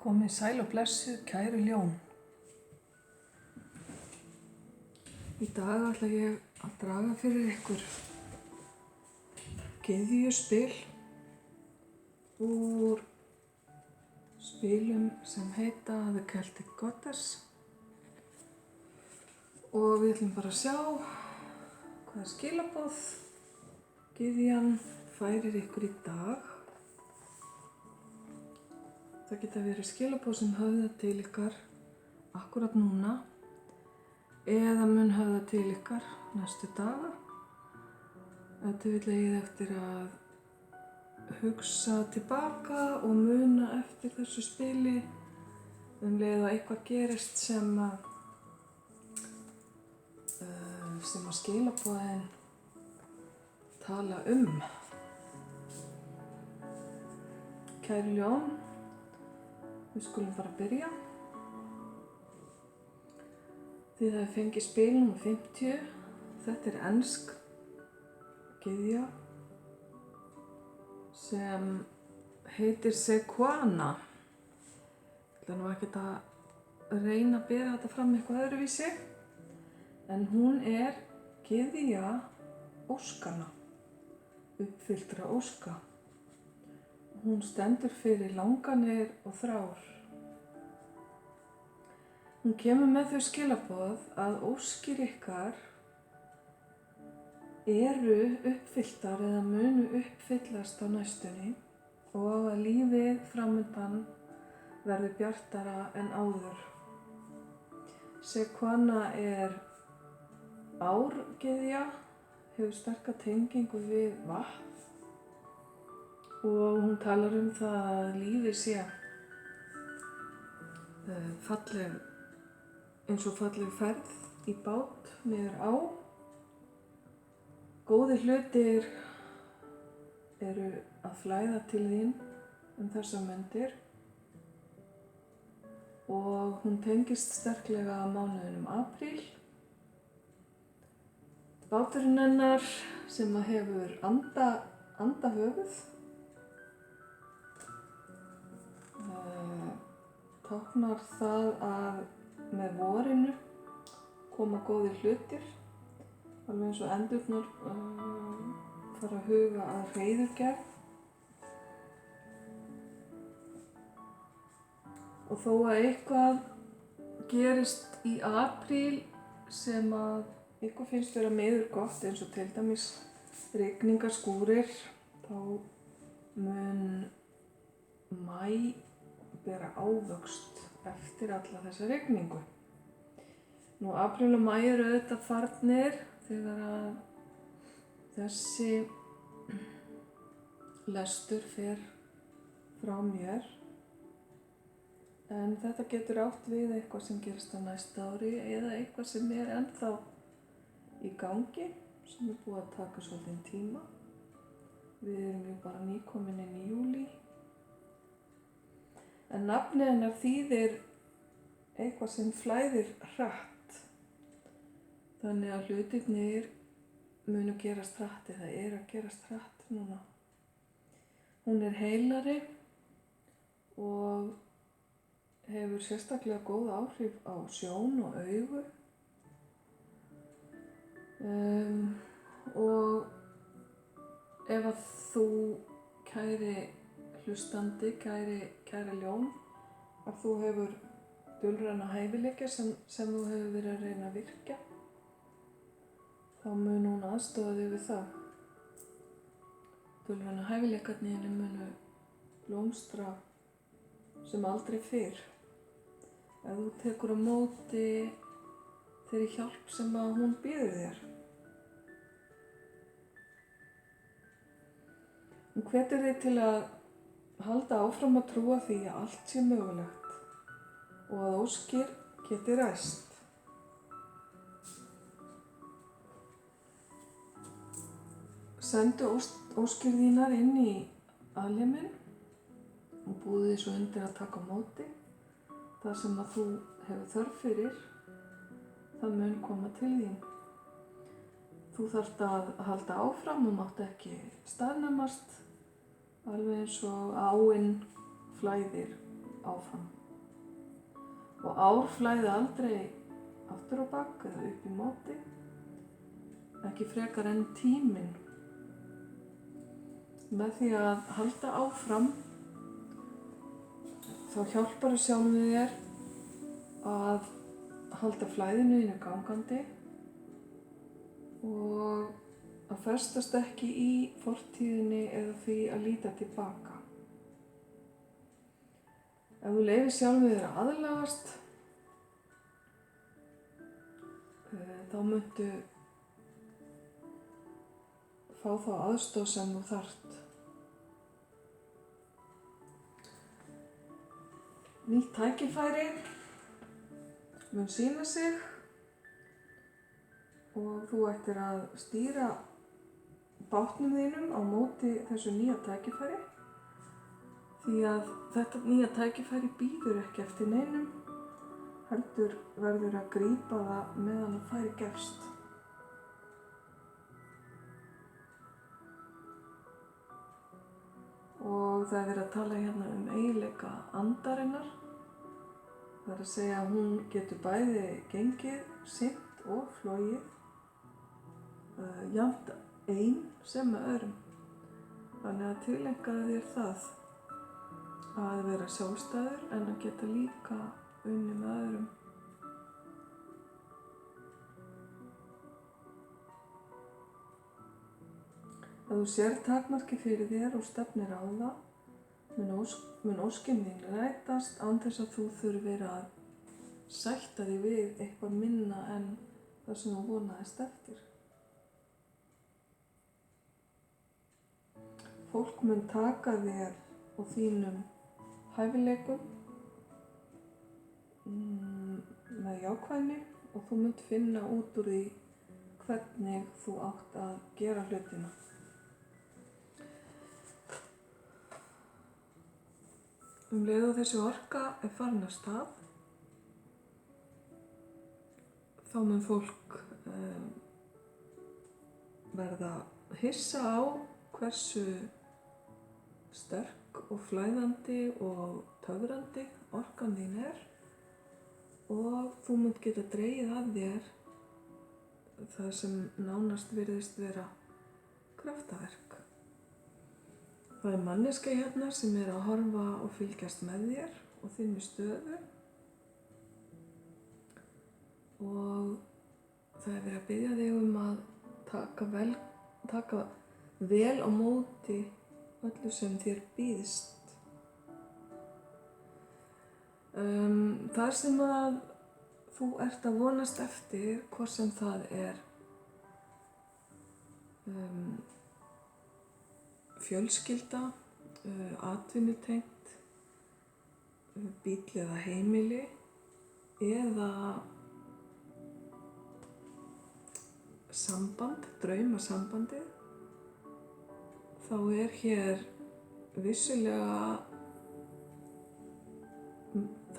Komið sæl og blessuð, kæru ljón. Í dag ætla ég að draga fyrir ykkur gyðjuspil úr spilum sem heita The Celtic Goddess. Og við ætlum bara að sjá hvaða skilaboð gyðjan færir ykkur í dag. Það geta verið skilaboð sem höfða til ykkar akkurat núna eða mun höfða til ykkar næstu daga. Þetta vil eigið eftir að hugsa tilbaka og muna eftir þessu spili leið og eitthvað gerist sem að skilaboðin tala Kæru ljón, við skulum bara byrja. Þið hafið fengið spil númer 50. Þetta ensk gyðja sem heitir Sequana. Ég ætla nú ekkert að reyna að bera þetta fram eitthvað öðruvísi, en hún gyðja óskanna, uppfylltra óska. Hún stendur fyrir langanir og þrár. Hún kemur með þau skilaboð að óskir ykkar eru uppfylltar eða munu uppfyllast á næstunni og að lífið framundan verður bjartara en áður. Sequana árgyðja, hefur sterka tengingu við vatn og hún talar það að lífið sé falleg, eins og falleg ferð í bát niður á. Góðir hlutir eru að flæða til þín þessar mundir og hún tengist sterklega mánuðinum apríl. Báturinn hennar sem hefur andahöfuð táknar það að með vorinu koma góðir hlutir, alveg eins og endurnar fara að huga að hreiðurgerð. Og þó að eitthvað gerist í apríl sem að ykkur finnst vera miður gott, eins og til dæmis rigningarskúrir, þá mun maí bera ávöxt eftir alla þessa rigningu. Nú, apríl og maí eru auðvitað farnir þegar að þessi lestur fer frá mér. En þetta getur átt við eitthvað sem gerist á næsta ári eða eitthvað sem ennþá í gangi, sem búið að taka svolítinn tíma. Við erum jú bara nýkomin inn í júlí. En nafnið hennar þýðir eitthvað sem flæðir hratt. Þannig að hlutirnir munu gerast hratt eða að gerast hratt núna. Hún heilari og hefur sérstaklega góð áhrif á sjón og augu. Og ef að þú, kæri hlustandi, kæri ljón, að þú hefur dulræna hæfileika sem þú hefur verið að reyna að virkja, þá mun hún aðstoða þig við það. Dulræna hæfileikarnir munu blómstra sem aldrei fyrr. Ef þú tekur á móti þeirri hjálp sem að hún býður þér. Hún hvetur þig til að halda áfram að trúa því að allt sé mögulegt og að óskir geti ræst. Sendu óskir þínar inn í alheiminn og búðu því svo undir að taka á móti. Það sem að þú hefur þörf fyrir, það mun koma til þín. Þú þarft að halda áfram og mátt ekki staðnæmast, alveg eins og áin flæðir áfram. Og ár flæði aldrei aftur á bak eða upp í móti, ekki frekar en tíminn. Með því að halda áfram þá hjálpar það sjálfum þér að halda flæðinu þínu gangandi og að festast ekki í fortíðinni eða því að líta tilbaka. Ef þú leyfir sjálfum þér að aðlagast, þá muntu fá þá aðstoð sem þú þarft. Nýtt tækifæri mun sýna sig og þú ættir að stýra bátnum þínum á móti þessu nýja tækifæri, því að þetta nýja tækifæri bíður ekki eftir neinum, heldur verður að grípa það meðan það færi gefst. Og það er verið að tala hérna eiginleika andarinnar. Það er að segja að hún getur bæði gengið, synt og flogið, jafnt ein sem með öðrum. Þannig að tileinkaðu þér það að vera sjálfstæður en að geta líka unnið með öðrum. Ef þú sér takmarki fyrir þér og stefnir á það, mun óskin þín rætast án þess að þú þurfir að sætta þig við eitthvað minna en það sem þú vonaðist eftir. Fólk mun taka þér og þínum hæfileikum með jákvæðni og þú munt finna út úr því hvernig þú átt að gera hlutina. Leið og þessi orka er farin af stað, þá mun fólk verða hissa á hversu sterk og flæðandi og töfrandi orkan þín er og þú munt geta dregið að þér það sem nánast virðist vera kraftaverk. Það er manneskja hérna sem er að horfa og fylgjast með þér og þinni stöðu og það er verið að biðja þig að taka vel á móti öllu sem þér býðst. Það sem að þú ert að vonast eftir, hvort sem það er fjölskylda, atvinnutengt, bíll eða heimili eða samband, draumasambandið, þá er hér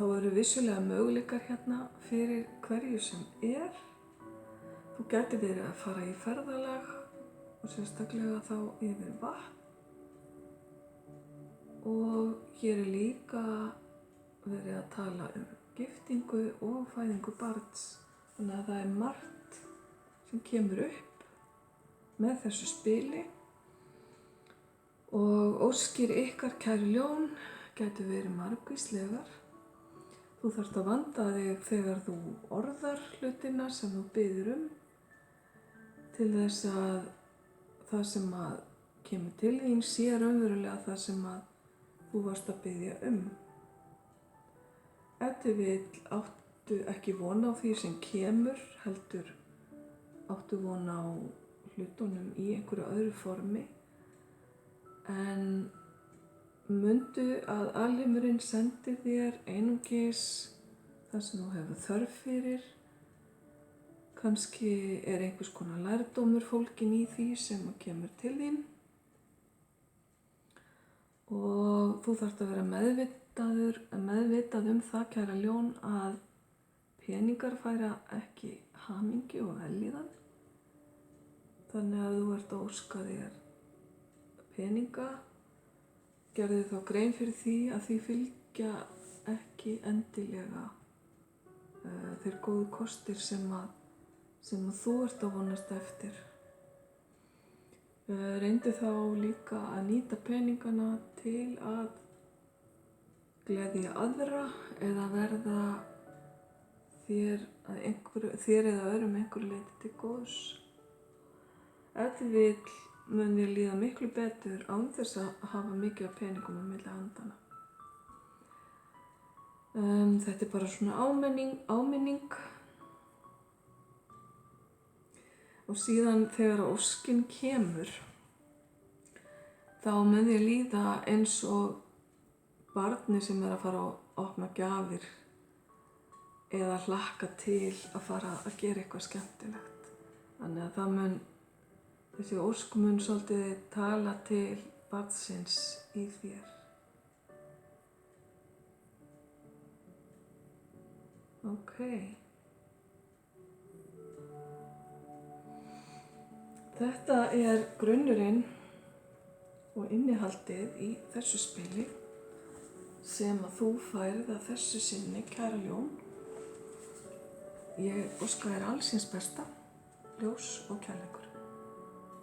eru vissulega möguleikar hérna fyrir hverju sem er. Þú gæti verið að fara í ferðalag og sérstaklega þá yfir vatn. Og hér er líka verið að tala giftingu og fæðingu barns. Þannig að það er margt sem kemur upp með þessu spili. Og óskir ykkar kæru ljón gætu verið margvíslegar. Þú þarft að vanda þig þegar þú orðar hlutina sem þú biður til þess að það sem að kemur til þín sé raunverulega það sem að þú varst að biðja Ef þið vill áttu ekki von á því sem kemur, heldur áttu von á hlutunum í einhverju öðru formi, en mundu að alheimurinn sendir þér einungis það sem þú hefur þörf fyrir. Kannski er einhvers konar lærdómur fólginn í því sem kemur til þín og þú þarft að vera meðvitað það, kæra ljón, að peningar færa ekki hamingju og vellíðan. Þannig að þú ert að óska þér peninga, gerðu þá grein fyrir því að því fylgja ekki endilega þeir góðu kostir sem að þú ert að vonast eftir. Reyndu þá líka að nýta peningana til að gleðja aðra eða verða þér eða öðrum einhverju leyti til góðs. Ef til vill mun þér líða miklu betur án þess að hafa mikið af peningum á milli handana. Þetta bara svona áminning. Og síðan þegar óskin kemur, þá mun þér líða eins og barni sem að fara að opna gjafir eða hlakka til að fara að gera eitthvað skemmtilegt. Þannig að þessi ósk mun svolítið tala til barnsins í þér. Ok. Þetta grunnurinn og innihaldið í þessu spili sem að þú færð að þessu sinni, kæra ljón. Ég óska þér alls hins besta, ljós og kærleikur.